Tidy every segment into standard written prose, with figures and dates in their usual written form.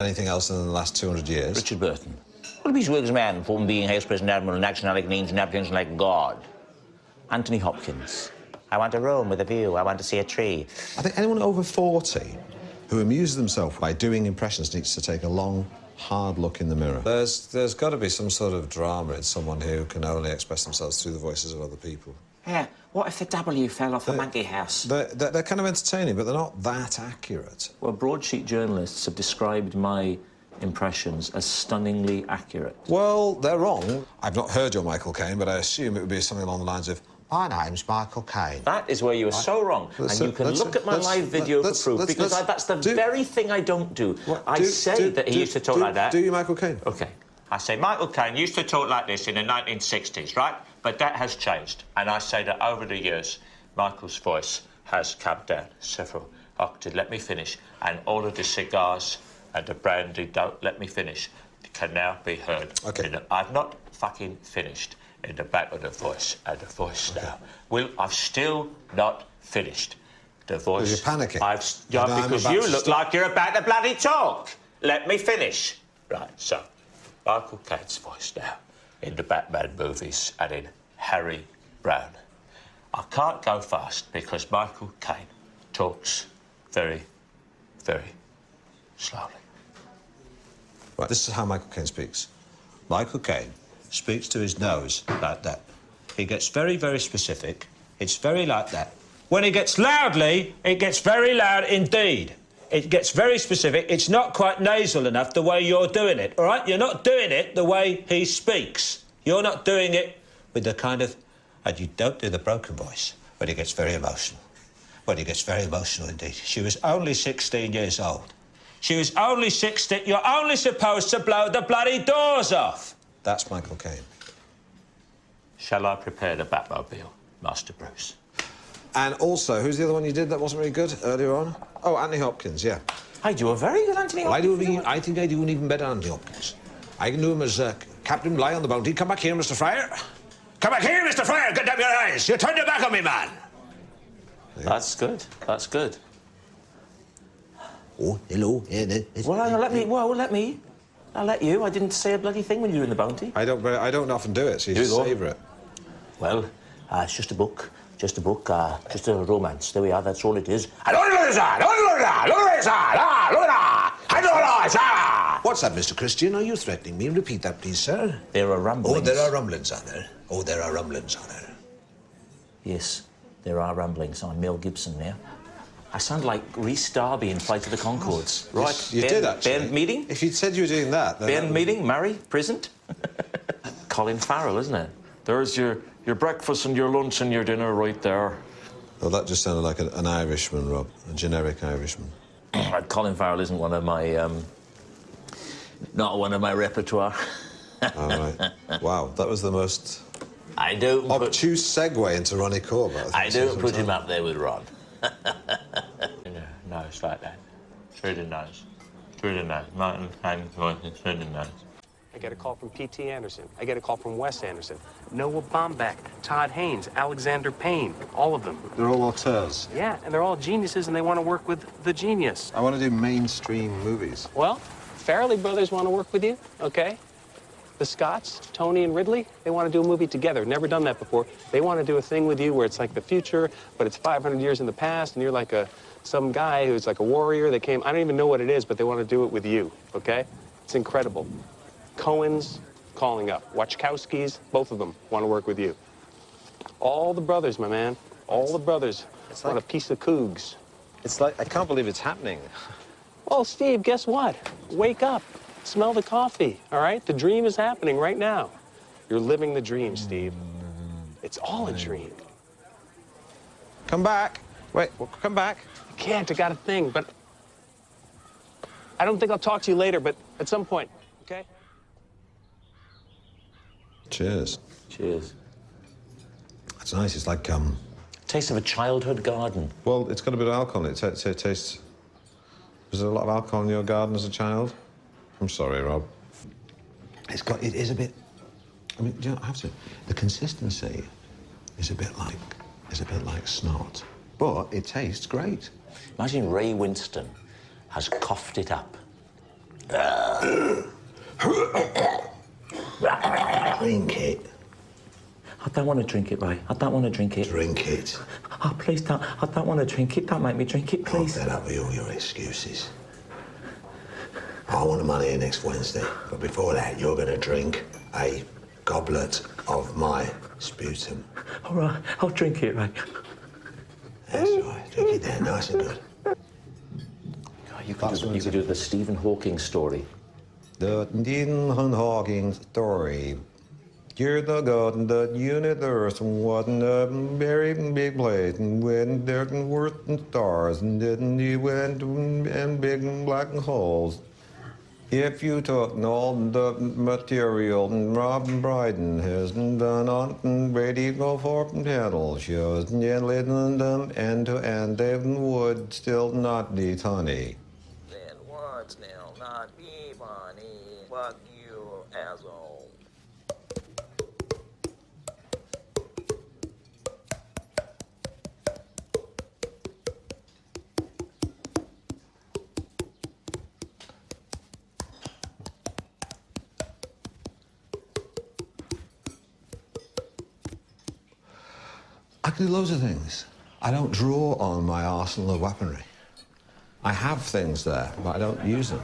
Anything else in the last 200 years? Richard Burton. What is Wiggs man from being House President Admiral nationality names napkins like God? Anthony Hopkins. I want a room with a view. I want to see a tree. I think anyone over 40 who amuses themselves by doing impressions needs to take a long, hard look in the mirror. There's got to be some sort of drama in someone who can only express themselves through the voices of other people. Yeah, what if the W fell off a monkey house? They're kind of entertaining, but they're not that accurate. Well, broadsheet journalists have described my impressions as stunningly accurate. Well, they're wrong. I've not heard your Michael Caine, but I assume it would be something along the lines of, "My name's Michael Caine." That is where you are so wrong. And you can look at my live video for proof, because that's the very thing I don't do. I say that he used to talk like that. Do you, Michael Caine? OK. I say Michael Caine used to talk like this in the 1960s, right? But that has changed. And I say that over the years, Michael's voice has come down several octaves. Let me finish. And all of the cigars and the brandy, don't let me finish, can now be heard. OK. I've not fucking finished in the back of the voice and the voice now. Well, I've still not finished. The voice... You're panicking. Because you look like you're about to bloody talk. Let me finish. Right, so, Michael Caine's voice now in the Batman movies and in Harry Brown. I can't go fast because Michael Caine talks very, very slowly. Right, this is how Michael Caine speaks. Michael Caine speaks to his nose like that. He gets very, very specific. It's very like that. When he gets loudly, it gets very loud indeed. It gets very specific. It's not quite nasal enough the way you're doing it, all right? You're not doing it the way he speaks. You're not doing it with the kind of... And you don't do the broken voice when he gets very emotional. When he gets very emotional indeed. She was only 16 years old. She was only 16... You're only supposed to blow the bloody doors off. That's Michael Caine. Shall I prepare the Batmobile, Master Bruce? And also, who's the other one you did that wasn't very good earlier on? Oh, Anthony Hopkins, yeah. I do a very good Anthony Hopkins. I think I do an even better Anthony Hopkins. I can do him as Captain Bligh on the Bounty. Come back here, Mr. Fryer. Come back here, Mr. Fryer. Get down your eyes. You turned your back on me, man. That's good. That's good. Oh, hello. Well, let me. I'll let you. I didn't say a bloody thing when you were in the Bounty. I don't often do it, so you just savour it. Well, it's just a book. Just a book, just a romance. There we are, that's all it is. What's that, Mr. Christian? Are you threatening me? Repeat that, please, sir. There are rumblings. Oh, there are rumblings, are there? Oh, there are rumblings, are there? Yes, there are rumblings. I'm Mel Gibson now. I sound like Rhys Darby in Flight of the Conchords. Right. Yes, you did, actually. Band meeting? If you'd said you were doing that... Band meeting, marry, present. Colin Farrell, isn't it? There's your breakfast and your lunch and your dinner right there. Well, that just sounded like an Irishman, Rob. A generic Irishman. Colin Farrell isn't one of my... not one of my repertoire. All right. Wow, that was the most... I don't obtuse segue into Ronnie Corbett. I don't put him up there with Ron. No, it's like that. Through the nose. Through the nose. Martin, hand, voice, through the nose. I get a call from P.T. Anderson. I get a call from Wes Anderson. Noah Baumbach, Todd Haynes, Alexander Payne, all of them. They're all auteurs. Yeah, and they're all geniuses, and they want to work with the genius. I want to do mainstream movies. Well, Farrelly brothers want to work with you, okay? The Scotts, Tony and Ridley, they want to do a movie together. Never done that before. They want to do a thing with you where it's like the future, but it's 500 years in the past, and you're like some guy who's like a warrior that came... I don't even know what it is, but they want to do it with you, okay? It's incredible. Cohen's calling up. Wachowskis, both of them want to work with you. All the brothers, my man. All the brothers want a piece of Coogs. It's like, I can't believe it's happening. Well, Steve, guess what? Wake up. Smell the coffee, all right? The dream is happening right now. You're living the dream, Steve. It's all a dream. Come back. Wait, come back. I can't, I got a thing, but... I don't think I'll talk to you later, but at some point, okay? Cheers. Cheers. That's nice. It's like, Taste of a childhood garden. Well, it's got a bit of alcohol in it. It tastes... Was there a lot of alcohol in your garden as a child? I'm sorry, Rob. It is a bit... I mean, you know, I have to... The consistency is a bit like snot. But it tastes great. Imagine Ray Winston has coughed it up. Drink it. I don't want to drink it, Ray. I don't want to drink it. Drink it. Oh, please don't. I don't want to drink it. Don't make me drink it, please. I'm fed up with all your excuses. I want the money here next Wednesday, but before that, you're going to drink a goblet of my sputum. All right, I'll drink it, Ray. That's right. Drink it there, nice and good. Oh, you could do the Stephen Hawking story. The Stephen Hawking story. You're the god in the universe wasn't a very big place, and when there were stars, and then you went and big black holes. If you took all the material Rob Brydon has done on radio for panel shows, and you listened them end to end, they would still not be funny. Then would still not be funny, but you asshole. I can do loads of things. I don't draw on my arsenal of weaponry. I have things there, but I don't use them.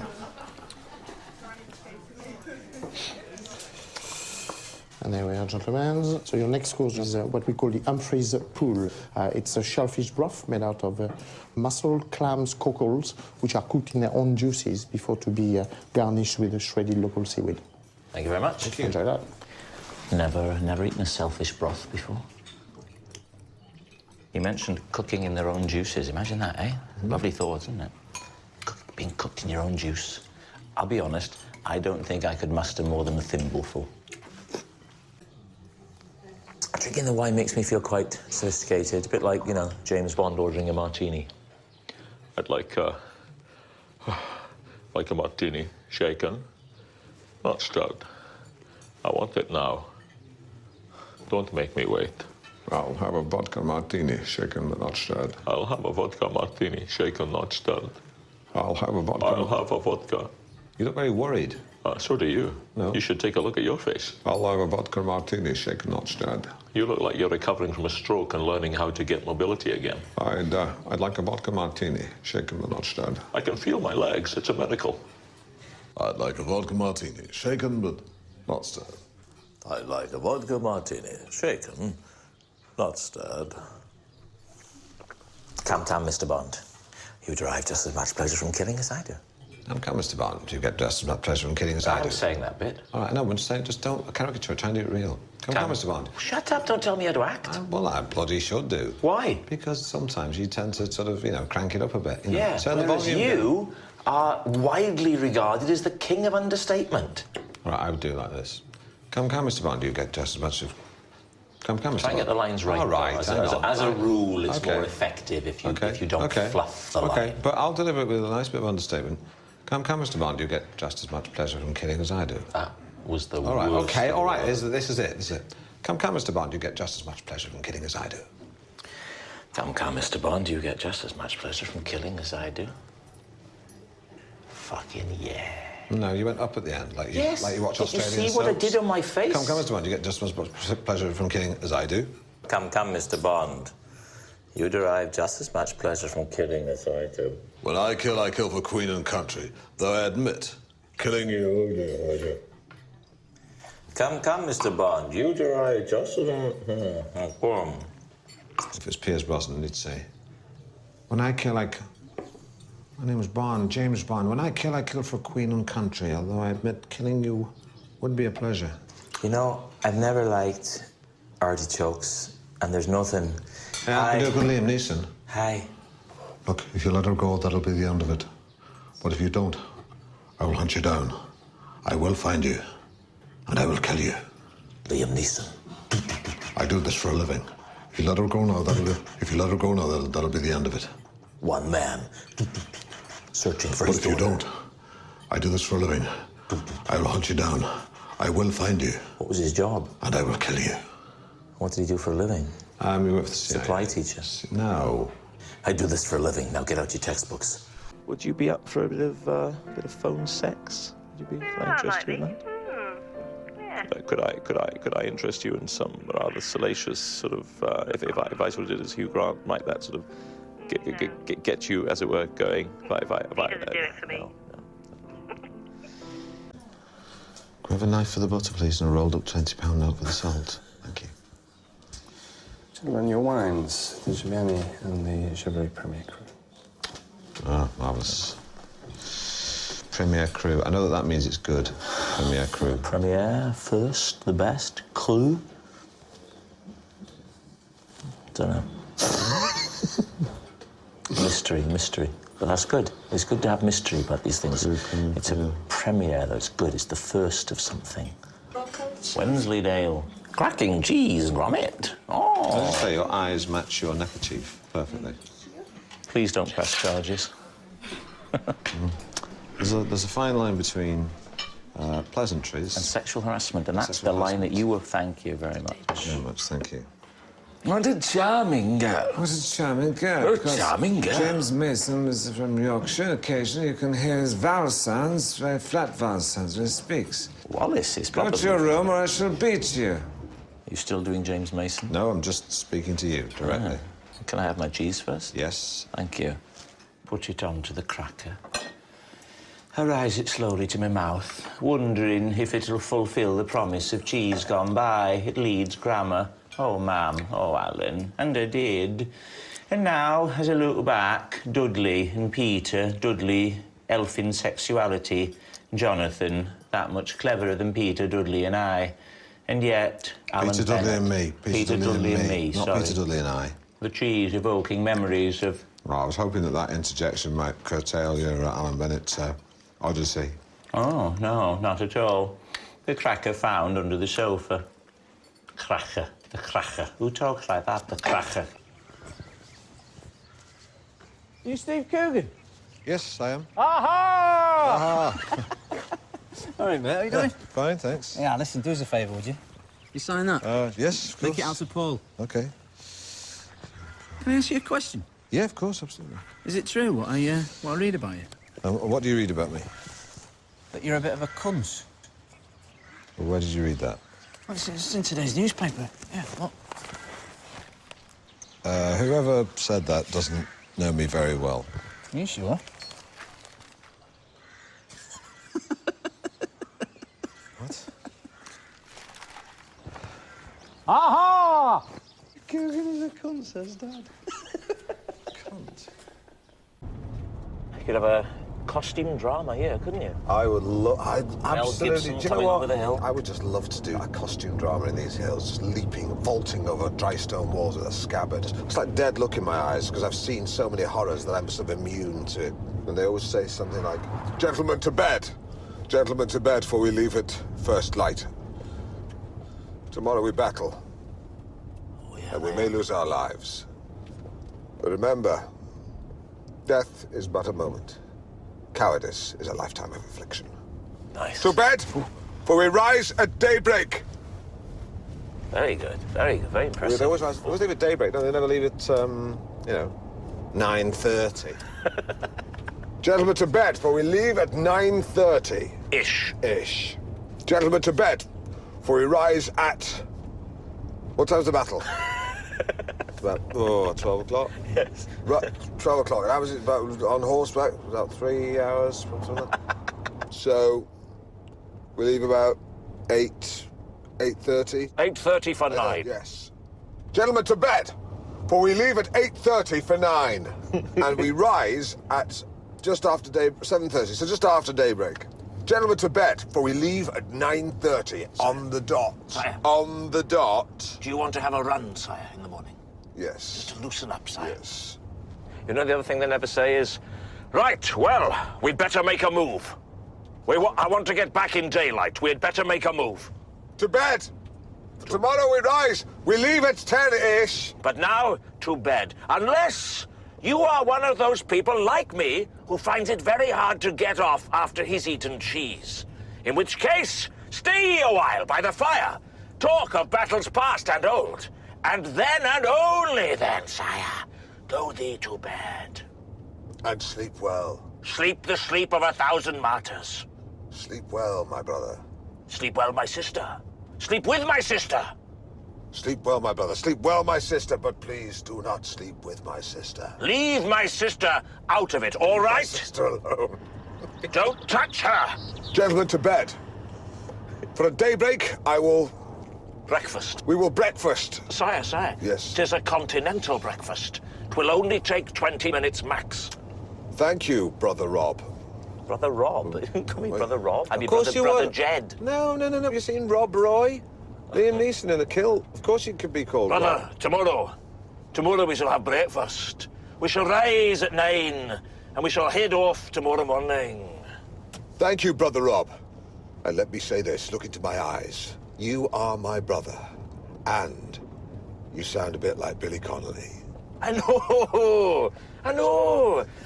And there we are, gentlemen. So your next course is what we call the Humphreys pool. It's a shellfish broth made out of mussel, clams, cockles, which are cooked in their own juices before to be garnished with a shredded local seaweed. Thank you very much. Thank you. Enjoy that. Never eaten a shellfish broth before. You mentioned cooking in their own juices. Imagine that, eh? Lovely thought, isn't it? Being cooked in your own juice. I'll be honest, I don't think I could muster more than a thimbleful. Drinking the wine makes me feel quite sophisticated. A bit like, you know, James Bond ordering a martini. I'd like a martini, shaken, not stirred. I want it now. Don't make me wait. I'll have a vodka martini, shaken but not stirred. I'll have a vodka martini, shaken, not stirred. I'll have a vodka. I'll have a vodka. You look very worried. So do you. No. You should take a look at your face. I'll have a vodka martini, shaken, not stirred. You look like you're recovering from a stroke and learning how to get mobility again. I'd like a vodka martini, shaken but not stirred. I can feel my legs. It's a miracle. I'd like a vodka martini, shaken but not stirred. I'd like a vodka martini, shaken, not stirred. Come, Mr. Bond. You derive just as much pleasure from killing as I do. Come, Mr. Bond. You get just as much pleasure from killing as I do. I'm saying that bit. All right, no, I'm saying just don't caricature it. Try and do it real. Come, Mr. Bond. Shut up, don't tell me how to act. Well, I bloody should do. Why? Because sometimes you tend to sort of, you know, crank it up a bit. You know, Yeah, turn the whereas volume you are widely regarded as the king of understatement. All right, I would do it like this. Come, Mr. Bond. You get just as much of... Come, Mr. Bond. Try and get the lines right. All right, as a rule, it's more effective if you don't fluff the line. Okay, but I'll deliver it with a nice bit of understatement. Come, Mr. Bond, you get just as much pleasure from killing as I do. That was the all right, worst. Okay, all right, this is it. Come, Mr. Bond, you get just as much pleasure from killing as I do. Come, Mr. Bond, you get just as much pleasure from killing as I do. Fucking yeah. No, you went up at the end, like you watch Australian soaps. You see what I did on my face? Come, Mr. Bond, you get just as much pleasure from killing as I do. Come, Mr. Bond. You derive just as much pleasure from killing as I do. When I kill for Queen and country. Though I admit, killing you... Come, Mr. Bond. You derive just as much... If it's Pierce Brosnan, he'd say, when I kill, my name was Bond, James Bond. When I kill for Queen and country, although I admit killing you would be a pleasure. You know, I've never liked artichokes, and there's nothing... Yeah, I can do it with Liam Neeson. Hi. Look, if you let her go, that'll be the end of it. But if you don't, I will hunt you down. I will find you, and I will kill you. Liam Neeson. I do this for a living. If you let her go now, that'll be the end of it. One man. Searching for his his daughter. But if daughter. you don't, I do this for a living. I will hunt you down. I will find you. What was his job? And I will kill you. What did he do for a living? We worked for the CIA. Supply teacher. No. I do this for a living. Now get out your textbooks. Would you be up for a bit of phone sex? Would you be interested in that? Could I interest you in some rather salacious sort of, if I sort of did as Hugh Grant, might that sort of get you, as it were, going? If I do it for me. No. Can I have a knife for the butter, please, and a rolled up £20 note for the salt? Thank you. Gentlemen, your wines, the Giuliani and the Chevrolet Premier Cru. Ah, marvellous. Premier Cru. I know that means it's good. Premier Cru. Premier, first, the best. Cru? Don't know. Mystery. But that's good. It's good to have mystery about these things. It's a premiere, though. It's good. It's the first of something. Wensleydale. Cracking cheese, grommet. Oh. I just say your eyes match your neckerchief perfectly. Please don't press charges. There's a fine line between pleasantries... And sexual harassment, and that's the line that you will... Thank you very much. Very much, thank you. What a charming girl. What a charming girl. A charming girl. James Mason was from Yorkshire. Occasionally you can hear his vowel sounds, very flat vowel sounds when he speaks. Wallace is probably... Go to your room or I shall beat you. Are you still doing James Mason? No, I'm just speaking to you directly. Can I have my cheese first? Yes. Thank you. Put it onto the cracker. I rise it slowly to my mouth, wondering if it'll fulfil the promise of cheese gone by. It leads grammar. Oh, ma'am. Oh, Alan. And I did. And now, as I look back, Dudley and Peter, Dudley, elfin sexuality, Jonathan, that much cleverer than Peter, Dudley and I. And yet, Alan Peter Dudley Bennett. and me. Peter Dudley and me, Not sorry. Peter Dudley and I. The cheese evoking memories of... Well, I was hoping that interjection might curtail your Alan Bennett odyssey. Oh, no, not at all. The cracker found under the sofa. Cracker, the cracker. Who talks like that, the cracker? You Steve Coogan? Yes, I am. Aha! Aha! All right, mate, how you doing? Fine, thanks. Yeah, listen, do us a favour, would you? You sign that? Yes, of course. Take it out to Paul. OK. Can I ask you a question? Yeah, of course, absolutely. Is it true what I read about you? What do you read about me? That you're a bit of a cunt. Well, where did you read that? Well, it's in today's newspaper. Yeah, look. Whoever said that doesn't know me very well. You sure? What? Aha! Coogan is a cunt, says Dad. Cunt. You could have a costume drama here, couldn't you? I would love... I'd Mel absolutely... Gibson Do you know coming what? over the hill. I would just love to do a costume drama in these hills, just leaping, vaulting over dry stone walls with a scabbard. It's like dead look in my eyes, because I've seen so many horrors that I'm sort of immune to it. And they always say something like, "Gentlemen to bed! Gentlemen to bed, for we leave at first light. Tomorrow we battle, and we may lose our lives. But remember, death is but a moment. Cowardice is a lifetime of affliction. Nice. To bed, for we rise at daybreak." Very good, very good, very impressive. They always leave at daybreak, don't they? Never leave at, 9:30. Gentlemen to bed, for we leave at 9:30. Ish. Gentlemen to bed, for we rise at... What time's the battle? It's about 12 o'clock. Yes. Right, 12 o'clock. And how was it about on horseback? About 3 hours, something like that. So we leave about 8:30. 8:30 for 9. Yes. Gentlemen to bed, for we leave at 8:30 for 9. And we rise at just after 7:30, so just after daybreak. Gentlemen to bed, for we leave at 9:30 on the dot. Sire. On the dot. Do you want to have a run, sire, in the morning? Yes. Just to loosen up, sire. Yes. You know, the other thing they never say is, right, well, we'd better make a move. I want to get back in daylight. We'd better make a move. To bed. Tomorrow we rise. We leave at 10-ish. But now, to bed. Unless you are one of those people like me who finds it very hard to get off after he's eaten cheese. In which case, stay a while by the fire. Talk of battles past and old. And then and only then, sire, go thee to bed. And sleep well. Sleep the sleep of 1,000 martyrs. Sleep well, my brother. Sleep well, my sister. Sleep with my sister. Sleep well, my brother. Sleep well, my sister, but please do not sleep with my sister. Leave my sister out of it, all right? My sister alone. Don't touch her. Gentlemen, to bed. For a daybreak, I will... Breakfast. We will breakfast. Sire, sire. Yes. 'Tis a continental breakfast. 'Twill only take 20 minutes max. Thank you, Brother Rob. Brother Rob? Call me Brother Rob. I mean, Of course you Brother would. Jed. No. Have you seen Rob Roy? Liam Neeson in The Kill. Of course you could be called Brother, Rob. tomorrow we shall have breakfast. We shall rise at 9, and we shall head off tomorrow morning. Thank you, Brother Rob. And let me say this, look into my eyes. You are my brother. And you sound a bit like Billy Connolly. I know.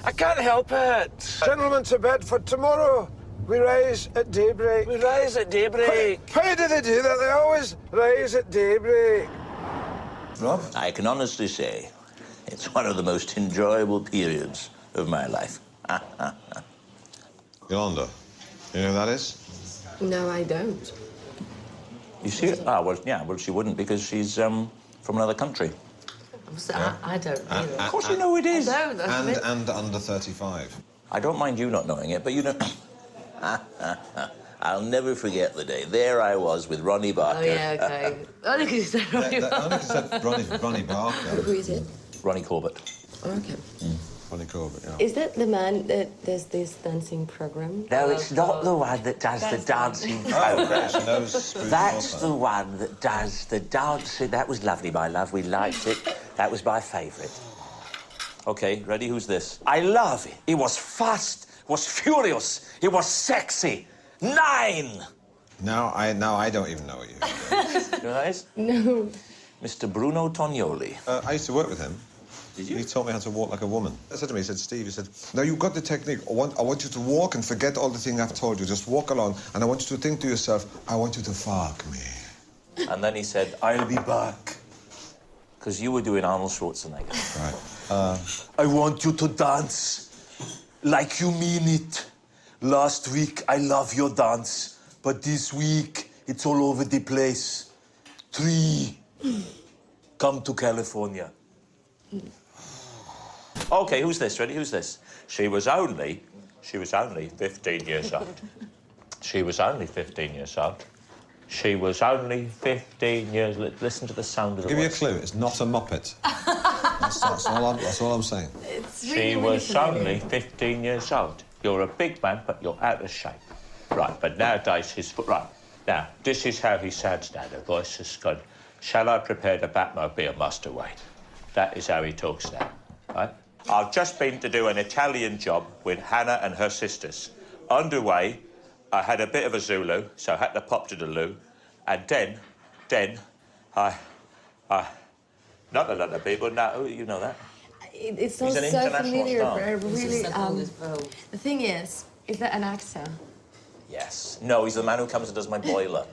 I can't help it. Gentlemen, to bed for tomorrow. We rise at daybreak. We rise at daybreak. How do they do that? They always rise at daybreak. Rob? I can honestly say it's one of the most enjoyable periods of my life. Yolanda. You know who that is? No, I don't. You see it? Well, she wouldn't because she's from another country. So I don't either. Of course you know it is. I don't. And under 35. I don't mind you not knowing it, but you don't... I'll never forget the day. There I was with Ronnie Barker. Oh, yeah, okay. Only because you said Ronnie Barker. Only because said Ronnie Barker. Who is it? Ronnie Corbett. Oh, okay. Ronnie Corbett, yeah. Is that the man that does this dancing program? No, it's not the one that does the dancing program. She knows That's the one that does the dancing. That was lovely, my love. We liked it. That was my favourite. OK, ready? Who's this? I love it. It was fast. It was furious. It was sexy. 9! Now I don't even know what you mean. You know that is? No. Mr. Bruno Tognoli. I used to work with him. Did you? He taught me how to walk like a woman. I said to me, he said, Steve, he said, now you've got the technique. I want you to walk and forget all the things I've told you. Just walk along, and I want you to think to yourself, I want you to fuck me. And then he said, I'll be back. Because you were doing Arnold Schwarzenegger. Right. I want you to dance like you mean it. Last week, I love your dance. But this week, it's all over the place. 3. Come to California. OK, who's this? Ready? Who's this? She was only 15 years old. She was only 15 years old. She was only 15 years... Listen to the sound of the Give you a voice. clue. It's not a Muppet. that's all I'm saying. It's She really, was really only 15 years old. You're a big man, but you're out of shape. Right, but nowadays his foot... Right, now, this is how he sounds now. The voice is gone. Shall I prepare the Batmobile, Master Wayne? That is how he talks now, right? I've just been to do an Italian job with Hannah and her sisters. Underway, I had a bit of a Zulu, so I had to pop to the loo. And then, I... Not a lot of people know, you know that. It sounds He's an so international familiar, star. but I really... the thing is that an actor? Yes. No, he's the man who comes and does my boiler.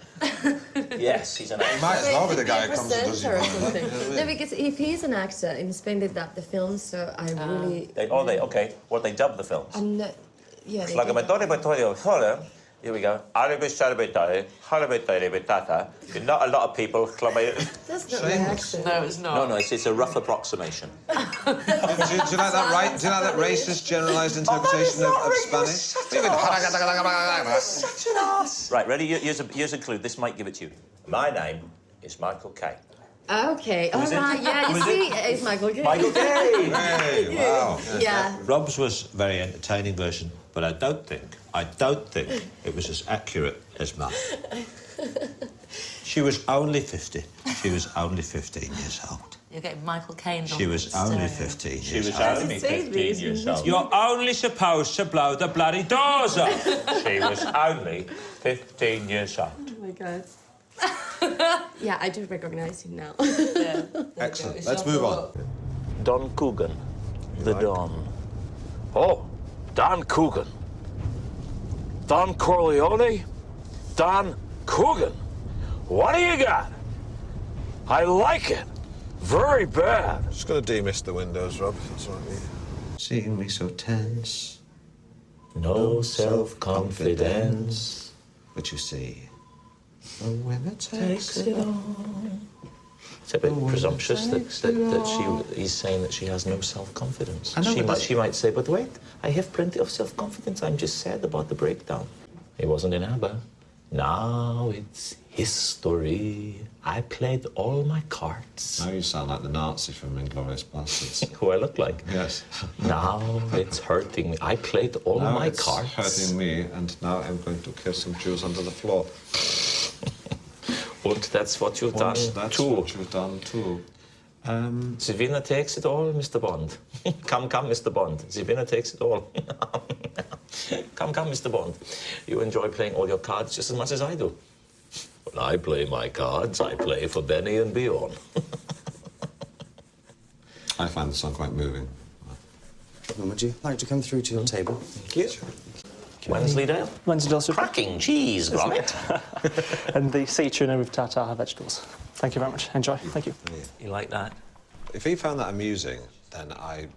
Yes, he's an actor. You might as well be the guy who comes and does Presenter or your something. No, because if he's an actor, in Spain they dub the films, so I really... OK. Well, they dub the films. I'm not... Yeah, they Like dub. here we go. Not a lot of people... That's not my accent. No, it's not. No, it's a rough approximation. do you like that right? Do you like that racist generalised interpretation of Spanish? Such an ass. Right, ready? Here's a clue. This might give it to you. My name is Michael Caine. Okay, all Who's it? right, yeah, you Who's see, it? it's Michael Caine. Michael Caine! Hey, wow. Yeah. Rob's was a very entertaining version, but I don't think it was as accurate as mine. She was only 50. She was only 15 years old. You're getting Michael Caine. She was only 15 years old. She was only 15 years old. You're only supposed to blow the bloody doors up. She was only 15 years old. Oh, my God. Yeah, I do recognise him now. Excellent. Let's move on. Don Coogan. The Don. Oh, Don Coogan. Don Corleone? Don Coogan. What do you got? I like it. Very bad. Just going to demist the windows, Rob. That's all right with you. Seeing me so tense, no self-confidence. But you see, A winner takes it all. It's a bit presumptuous that he's saying that she has no self-confidence. She might say, but wait, I have plenty of self-confidence. I'm just sad about the breakdown. It wasn't in ABBA. Now it's history. I played all my cards. Now you sound like the Nazi from Inglourious Basterds. Who I look like? Yes. Now it's hurting me. I played all my cards. Hurting me, and now I'm going to kill some Jews under the floor. And that's what you've done That's too. what you've done too. The winner takes it all, Mr. Bond. Come, Mr. Bond. The winner takes it all. Come, Mr. Bond. You enjoy playing all your cards just as much as I do. When I play my cards, I play for Benny and beyond. I find the song quite moving. Would you like to come through to your table? Thank you. Wensleydale? Wensleydale soup. Cracking cheese, grommet. And the sea tuna with tartare vegetables. Thank you very much. Enjoy. Thank you. You like that? If he found that amusing, then I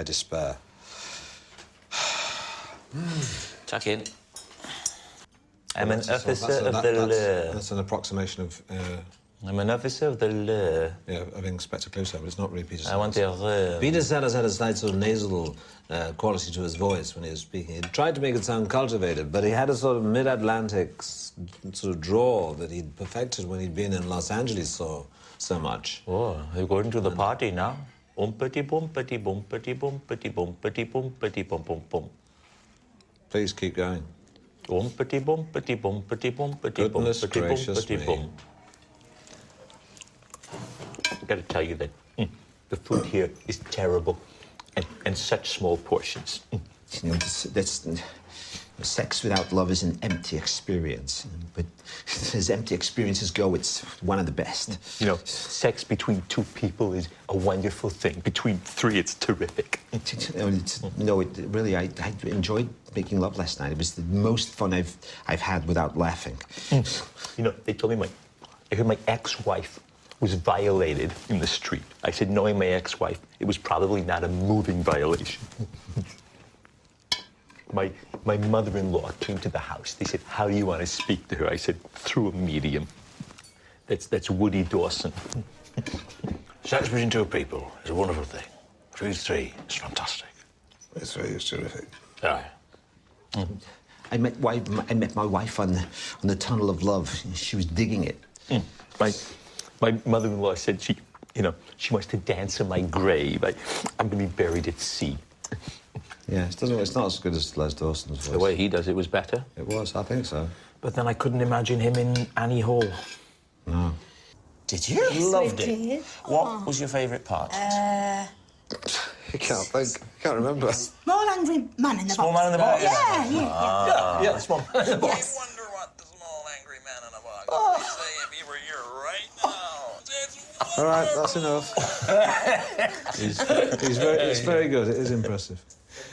despair. Tuck in. I'm an officer of the law. That's an approximation of... I'm an officer of the law. Yeah, of Inspector Clouseau, but it's not really Peter Sellers. I want the Peter Sellers had a slight sort of nasal quality to his voice when he was speaking. He tried to make it sound cultivated, but he had a sort of mid-Atlantic sort of drawl that he'd perfected when he'd been in Los Angeles so much. Oh, you're going to the party now? Umpity bumpity bumpity bumpity bumpity bumpity bum bum bum. Please keep going. Umpity bumpity bumpity bumpity Goodness bumpity gracious bumpity me. bum. I've got to tell you that the food here is terrible, and such small portions. You know, sex without love is an empty experience. But as empty experiences go, it's one of the best. You know, sex between two people is a wonderful thing. Between three, it's terrific. Really, I enjoyed making love last night. It was the most fun I've had without laughing. You know, they told me I heard my ex-wife was violated in the street. I said, knowing my ex-wife, it was probably not a moving violation. My mother-in-law came to the house. They said, how do you want to speak to her? I said, through a medium. That's Woody Dawson. Sex between two people is a wonderful thing. Between three is fantastic. It's very terrific. Aye. I met my wife on the tunnel of love. She was digging it. My mother-in-law said she wants to dance in my grave. I'm going to be buried at sea. Yeah, it's not as good as Les Dawson's voice. The way he does it was better. It was, I think so. But then I couldn't imagine him in Annie Hall. No. Did you? Yes, Loved we it. did. What was your favourite part? You can't think. I can't remember. Small angry man in the Small box. man in the box? Yeah. Small man in the box. I wonder what the small angry man in the box would say if he were here right now. All right, that's enough. It's very good. It is impressive.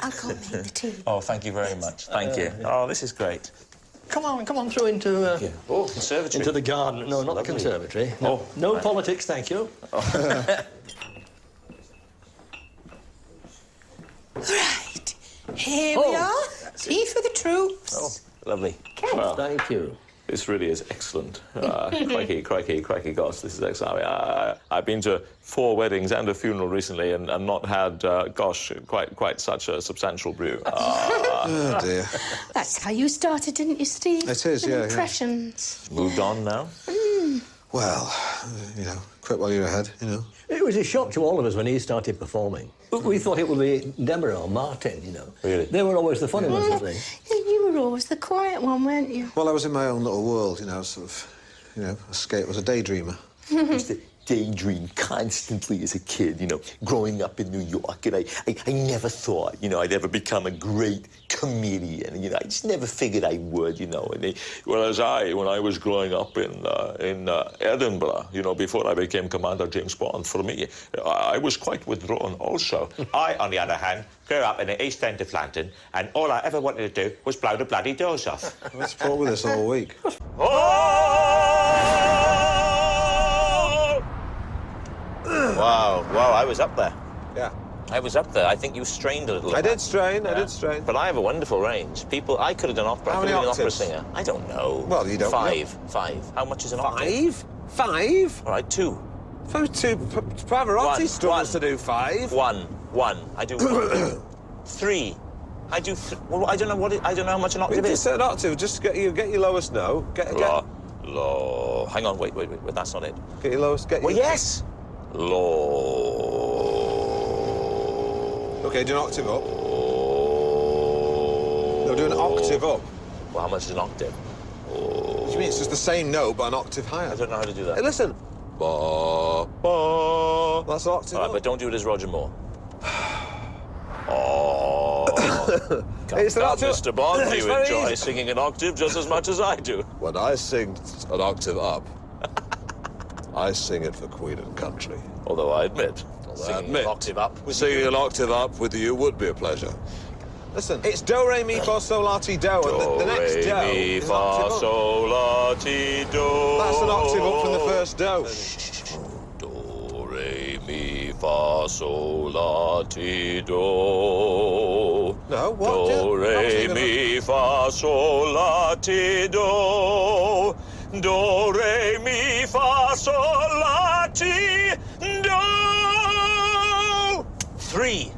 I'll go make the tea. Oh, thank you very much. Thank you. Oh, this is great. Come on through into... Conservatory. Into the garden. No, not the conservatory. No, no politics, thank you. Right. Here we are. Tea for the troops. Oh, lovely. Well, thank you. This really is excellent. Crikey, gosh, this is excellent. I've been to 4 weddings and a funeral recently and not had, quite such a substantial brew. Oh, dear. That's how you started, didn't you, Steve? It is, With yeah. impressions. Moved on now? Well, quit while you're ahead, It was a shock to all of us when he started performing. We thought it would be Deborah or Martin, Really? They were always the funny ones, weren't they? You were always the quiet one, weren't you? Well, I was in my own little world, escape. I was a daydreamer. Used to daydream constantly as a kid, growing up in New York. And I never thought, I'd ever become a great comedian. I just never figured I would, Whereas when I was growing up in Edinburgh, before I became Commander James Bond, for me, I was quite withdrawn also. I, on the other hand, grew up in the East End of London, and all I ever wanted to do was blow the bloody doors off. Let's put with this all week. Wow, I was up there. Yeah. I was up there. I think you strained a little. I did strain. I did strain. But I have a wonderful range. I could have done opera. How I could many have been an opera octaves? singer. I don't know. Well, you don't know. Five. How much is an octave? Five? All right, 2. Pavarotti struggles to do 5. 1. I do 1. 3. I do. Well, I don't know I don't know how much an octave is. Just an octave. Just get your lowest note. Low. Hang on. Wait. That's not it. Get your lowest. Well, yes. Low. Okay, do an octave up. No, do an octave up. Well, how much is an octave? What do you mean? It's just the same note, but an octave higher. I don't know how to do that. Hey, listen. Ba, ba. That's an octave All right, up. but don't do it as Roger Moore. It's an octave. Mr. Bond, It's you very enjoy easy. singing an octave just as much as I do. When I sing an octave up, I sing it for Queen and Country. Although I admit, Singing an octave up with Singing an octave up with you would be a pleasure. Listen, it's do, re, mi, fa, sol, la, ti, do, and the next do mi, is an fa, octave up. sol, la, ti, do. That's an octave up from the first do. Do, re, mi, fa, sol, la, ti, do. No, what? Do, re, mi, fa, sol, la, ti, do. Do, re, mi, fa, sol, la, ti, do. 3.